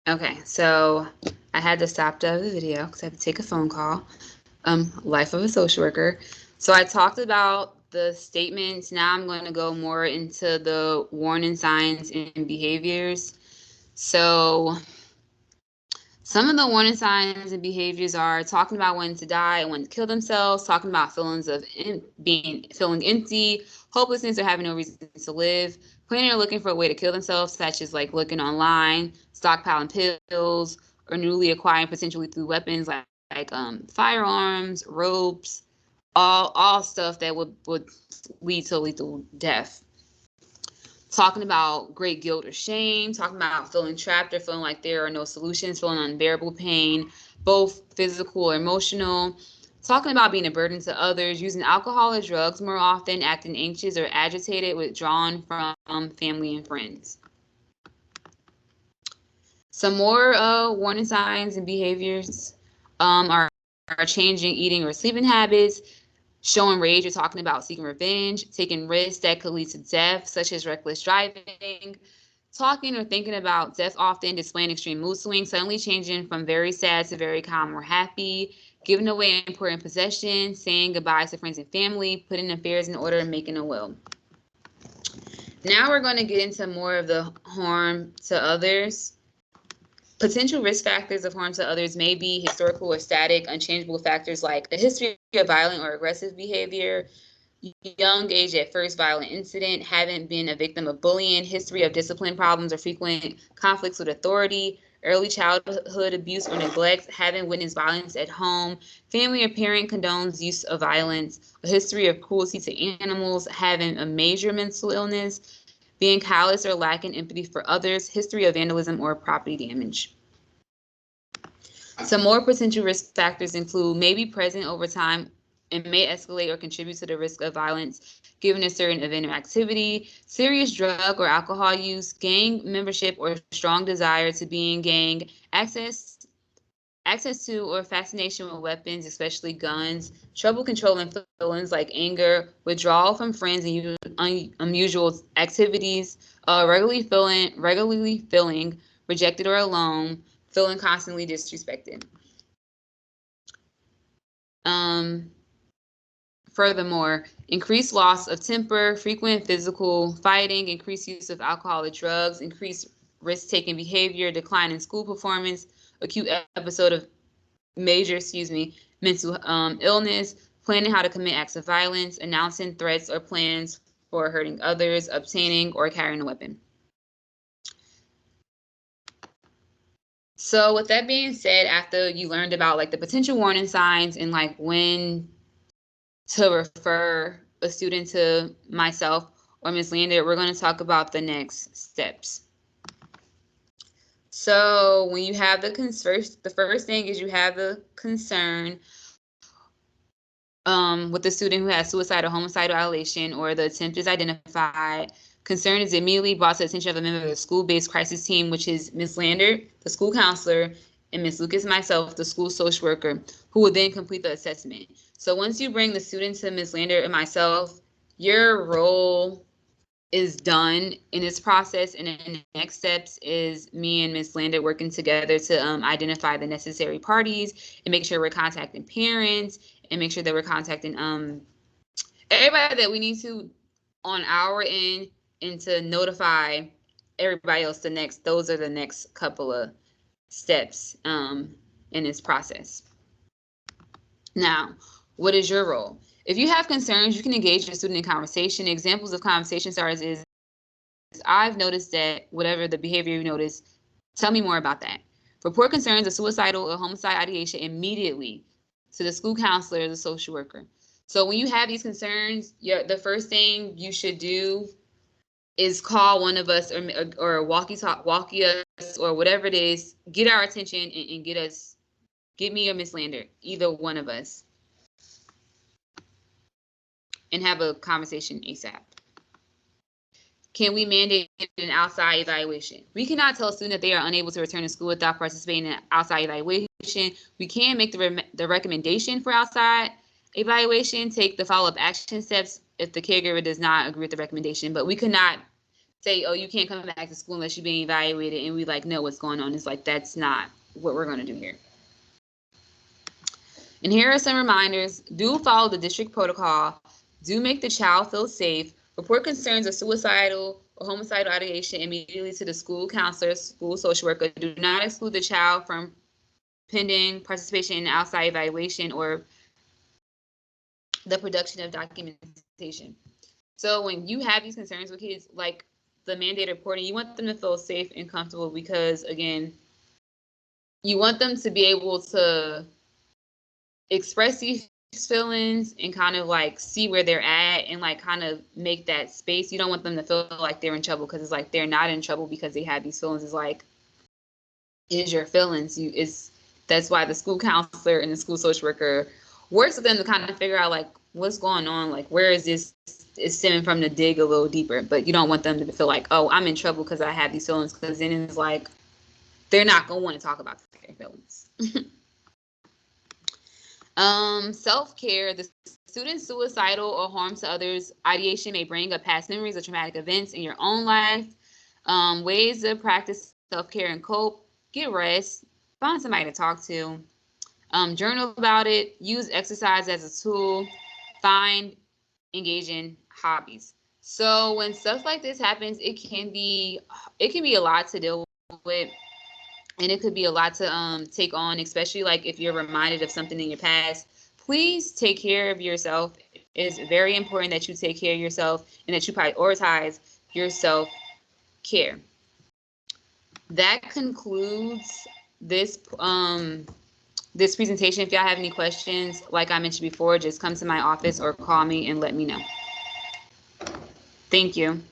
Okay, so I had to stop the video because I had to take a phone call. Life of a social worker. So I talked about the statements. Now I'm going to go more into the warning signs and behaviors. So some of the warning signs and behaviors are talking about when to die and when to kill themselves, talking about feelings of feeling empty, hopelessness, or having no reason to live, planning or looking for a way to kill themselves, such as like looking online, stockpiling pills, or newly acquiring potentially through weapons like firearms, ropes, all stuff that would lead to lethal death. Talking about great guilt or shame, talking about feeling trapped or feeling like there are no solutions, feeling unbearable pain, both physical or emotional, talking about being a burden to others, using alcohol or drugs more often, acting anxious or agitated, withdrawn from family and friends. Some more warning signs and behaviors are changing eating or sleeping habits, showing rage or talking about seeking revenge, taking risks that could lead to death, such as reckless driving, talking or thinking about death often, displaying extreme mood swings, suddenly changing from very sad to very calm or happy, giving away important possessions, saying goodbyes to friends and family, putting affairs in order, and making a will. Now we're going to get into more of the harm to others. Potential risk factors of harm to others may be historical or static, unchangeable factors like a history of violent or aggressive behavior, young age at first violent incident, haven't been a victim of bullying, history of discipline problems or frequent conflicts with authority, early childhood abuse or neglect, haven't witnessed violence at home, family or parent condones use of violence, a history of cruelty to animals, having a major mental illness, being callous or lacking empathy for others, history of vandalism or property damage. Some more potential risk factors include may be present over time and may escalate or contribute to the risk of violence given a certain event or activity, serious drug or alcohol use, gang membership or strong desire to be in gang, access to or fascination with weapons, especially guns, trouble controlling feelings like anger, withdrawal from friends and unusual activities, regularly feeling rejected or alone, feeling constantly disrespected. Um, Furthermore, increased loss of temper, frequent physical fighting, increased use of alcohol or drugs, increased risk-taking behavior, decline in school performance, acute episode of mental illness, planning how to commit acts of violence, announcing threats or plans for hurting others, obtaining or carrying a weapon. So with that being said, after you learned about like the potential warning signs and like when to refer a student to myself or Ms. Lander, we're going to talk about the next steps. So when you have the first thing is you have the concern with the student who has suicide or homicidal ideation or the attempt is identified. Concern is immediately brought to the attention of a member of the school-based crisis team, which is Ms. Lander, the school counselor, and Ms. Lucas and myself, the school social worker, who will then complete the assessment. So once you bring the student to Ms. Lander and myself, your role is done in this process, and then the next steps is me and Ms. Lander working together to identify the necessary parties and make sure we're contacting parents and make sure that we're contacting everybody that we need to on our end and to notify everybody else those are the next couple of steps in this process. Now, what is your role? If you have concerns, you can engage your student in conversation. Examples of conversation starters is, I've noticed that whatever the behavior you notice, tell me more about that. Report concerns of suicidal or homicide ideation immediately to the school counselor or the social worker. So when you have these concerns, the first thing you should do is call one of us or walkie us or whatever it is, get our attention and get me or Miss Lander, either one of us, and have a conversation ASAP. Can we mandate an outside evaluation? We cannot tell a student that they are unable to return to school without participating in an outside evaluation. We can make the recommendation for outside evaluation, take the follow-up action steps if the caregiver does not agree with the recommendation, but we cannot say, oh, you can't come back to school unless you're being evaluated, and we like know what's going on. It's like, that's not what we're going to do here. And here are some reminders. Do follow the district protocol. Do make the child feel safe. Report concerns of suicidal or homicidal ideation immediately to the school counselor, school social worker. Do not exclude the child from pending participation in outside evaluation or the production of documentation. So when you have these concerns with kids, like the mandated reporting, you want them to feel safe and comfortable because, again, you want them to be able to express these feelings and kind of like see where they're at and like kind of make that space. You don't want them to feel like they're in trouble, because it's like they're not in trouble because they have these feelings. It's like, is your feelings. That's why the school counselor and the school social worker works with them to kind of figure out like what's going on, like where is this is stemming from, to dig a little deeper. But you don't want them to feel like, oh, I'm in trouble because I have these feelings, because then it's like they're not going to want to talk about their feelings. Self-care. The student's suicidal or harm to others ideation may bring up past memories of traumatic events in your own life. Ways to practice self-care and cope: get rest, find somebody to talk to, journal about it, use exercise as a tool, find engaging hobbies. So when stuff like this happens, it can be a lot to deal with. And it could be a lot to take on, especially like if you're reminded of something in your past. Please take care of yourself. It's very important that you take care of yourself and that you prioritize your self-care. That concludes this this presentation. If y'all have any questions, like I mentioned before, just come to my office or call me and let me know. Thank you.